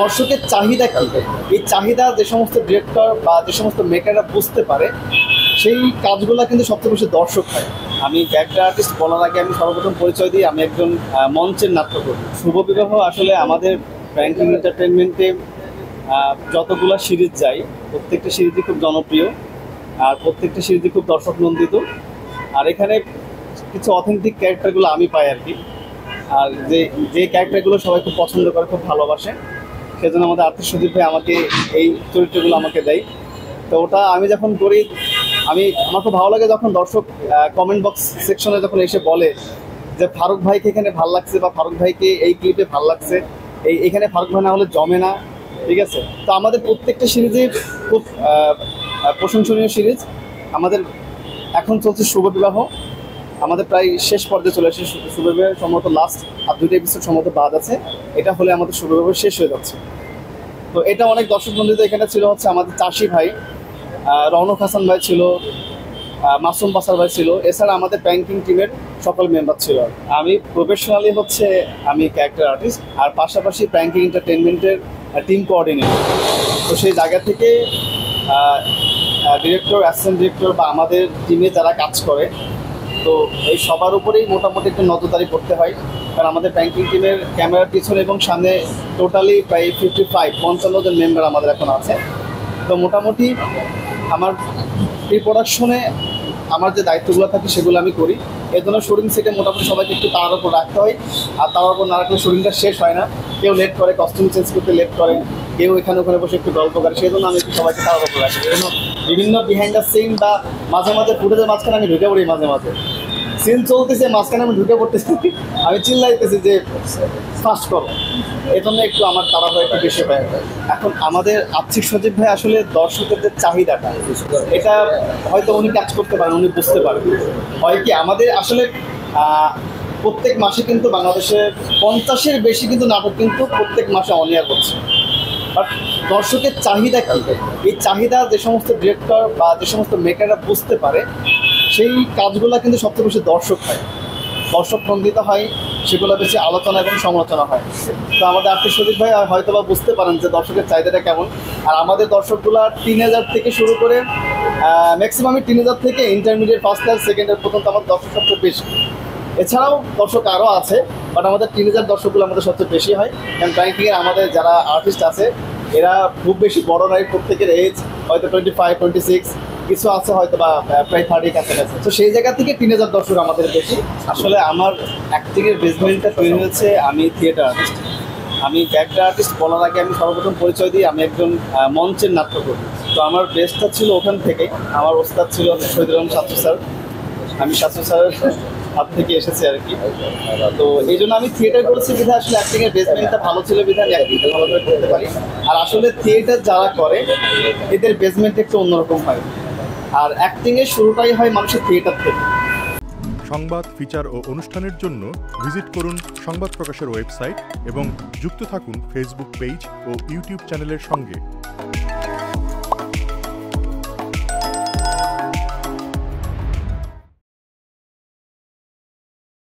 দর্শকের চাহিদা কি, এই চাহিদা যে সমস্ত ডিরেক্টর বা যে সমস্ত মেকাররা বুঝতে পারে সেই কাজগুলো কিন্তু সবচেয়ে বেশি দর্শক হয়। আমি ক্যারেক্টার আর্টিস্ট বলার আগে আমি সর্বপ্রথম পরিচয় দিই, আমি একজন মঞ্চের নাট্যকর্মী। শুভ বিবাহ আসলে আমাদের ব্যাংকিং এন্টারটেনমেন্টে যতগুলো সিরিজ যায় প্রত্যেকটা সিরিজই খুব জনপ্রিয়, আর প্রত্যেকটা সিরিজই খুব দর্শক নন্দিত। আর এখানে কিছু অথেন্টিক ক্যারেক্টারগুলো আমি পাই আর কি। আর যে ক্যারেক্টারগুলো সবাই খুব পছন্দ করে, খুব ভালোবাসে, সেজন্য আমাদের আর্থিক সজীব ভাই আমাকে এই চরিত্রগুলো আমাকে দেয়। তো ওটা আমি যখন করি আমার খুব ভালো লাগে যখন দর্শক কমেন্ট বক্স সেকশনে যখন এসে বলে যে ফারুক ভাইকে এখানে ভাল লাগছে বা ফারুক ভাইকে এই ক্লিপে ভাল লাগছে, এখানে ফারুক ভাই না হলে জমে না। ঠিক আছে, তো আমাদের প্রত্যেকটা সিরিজের খুব প্রশংসনীয় সিরিজ। আমাদের এখন চলছে শুভ বিবাহ, আমাদের প্রায় শেষ পর্যায়ে চলে এসেছে। শুভ বিবাহের সম্ভবত লাস্ট আর 2টা এপিসোড সম্ভবত বাদ আছে, এটা হলে আমাদের শুভ বিবাহ শেষ হয়ে যাচ্ছে। তো এটা অনেক দর্শক বন্ধুদের এখানে ছিল হচ্ছে আমাদের চাষি ভাই, রৌনক হাসান ভাই ছিল, মাসুম বাসার ভাই ছিল, এছাড়া আমাদের ব্যাংকিং টিমের সকল মেম্বার ছিল। আমি প্রফেশনালি আমি ক্যারেক্টার আর্টিস্ট, আর পাশাপাশি ব্যাংকিং এন্টারটেনমেন্টের টিম কোঅর্ডিনেটর। তো সেই জায়গা থেকে ডিরেক্টর, অ্যাসিস্ট্যান্ট ডিরেক্টর বা আমাদের টিমে যারা কাজ করে, তো এই সবার উপরেই মোটামুটি একটু নজরদারি করতে হয়। কারণ আমাদের ব্যাংকিং টিমের ক্যামেরার পিছনে এবং সামনে টোটালি প্রায় 55 জন মেম্বার আমাদের এখন আছে। তো মোটামুটি আমার এই প্রোডাকশনে আমার যে দায়িত্বগুলো থাকে সেগুলো আমি করি। এর জন্য শুটিং সেটে মোটামুটি সবাইকে একটু তার উপর রাখতে হয়, আর তার উপর না রাখলে শুটিংটা শেষ হয় না। কেউ লেট করে, কস্টিউম চেঞ্জ করতে লেট করে, কেউ এখানে ওখানে বসে একটু গল্প করে, সেই জন্য আমি একটু সবাইকে তার উপর রাখি। এই জন্য বিভিন্ন বিহাইন্ড দ্য সিন বা মাঝে মাঝে ফুটেজের মাঝখানে আমি ঢুকে পড়ি, মাঝে মাঝে সিন চলতেছে মাঝখানে আমি ঢুকে পড়তেছি, আমি চিল্লাইতেছি যে ফাস্ট করো। এই জন্য একটু আমার তাড়াহুড়ো একটু বেশি হয়। এখন আমাদের আর্থিক সজীব ভাই আসলে দর্শকের যে চাহিদাটা, এটা হয়তো উনি কাজ করতে পারেন, উনি বুঝতে পারেন। হয় কি আমাদের আসলে প্রত্যেক মাসে কিন্তু বাংলাদেশের 50-এর বেশি কিন্তু নাটক কিন্তু প্রত্যেক মাসে অন এয়ার হচ্ছে। বাট দর্শকের চাহিদা কী, এই চাহিদা যে সমস্ত ডিরেক্টর বা যে সমস্ত মেকাররা বুঝতে পারে সেই কাজগুলো কিন্তু সবচেয়ে বেশি দর্শক হয়, দর্শক নন্দিত হয়, সেগুলো বেশি আলোচনা এবং সমালোচনা হয়। তো আমাদের আর্থিক সজীব ভাই হয়তো বা বুঝতে পারেন যে দর্শকের চাহিদাটা কেমন। আর আমাদের দর্শকগুলো 3000 থেকে শুরু করে ম্যাক্সিমামই 3000 থেকে intermediate, first year, second year পর্যন্ত আমাদের দর্শক সবচেয়ে বেশি। এছাড়াও দর্শক আরও আছে, বাট আমাদের 3000 দর্শকগুলো আমাদের সবচেয়ে বেশি হয়। কারণ ব্যাংকিংয়ের আমাদের যারা আর্টিস্ট আছে এরা খুব বেশি বড় নয়, প্রত্যেকের এজ হয়তো 25, 26, কিছু আছে হয়তো বা প্রায় 30 কাছাকাছি। তো সেই জায়গা থেকে 3000 দর্শক আমাদের বেশি। আসলে আমার অ্যাক্টিংয়ের বেসমেন্টটা তৈরি হয়েছে, আমি থিয়েটার আর্টিস্ট। আমি ক্যারেক্টার আর্টিস্ট বলার আগে আমি সর্বপ্রথম পরিচয় দিই, আমি একজন মঞ্চের নাট্যকর্মী। তো আমার বেসটা ছিল ওখান থেকে। আমার ওস্তাদ ছিল শহীদুর রহমান শাস্ত্রী স্যার, আমি শাস্ত্রী স্যারের হাত থেকে এসেছি আর কি। তো এই জন্য আমি থিয়েটার করেছি বিধায় আসলে অ্যাক্টিংয়ের বেসমেন্টটা ভালো ছিল বিধায় অ্যাক্টিংটা ভালো করে করতে পারি। আর আসলে থিয়েটার যারা করে এদের বেসমেন্ট একটু অন্যরকম হয়, আর অ্যাক্টিংয়ের শুরুটাই হয় মানুষের থিয়েটার থেকে। সংবাদ, ফিচার ও অনুষ্ঠানের জন্য ভিজিট করুন সংবাদ প্রকাশের ওয়েবসাইট এবং যুক্ত থাকুন ফেসবুক পেজ ও ইউটিউব চ্যানেলের সঙ্গে।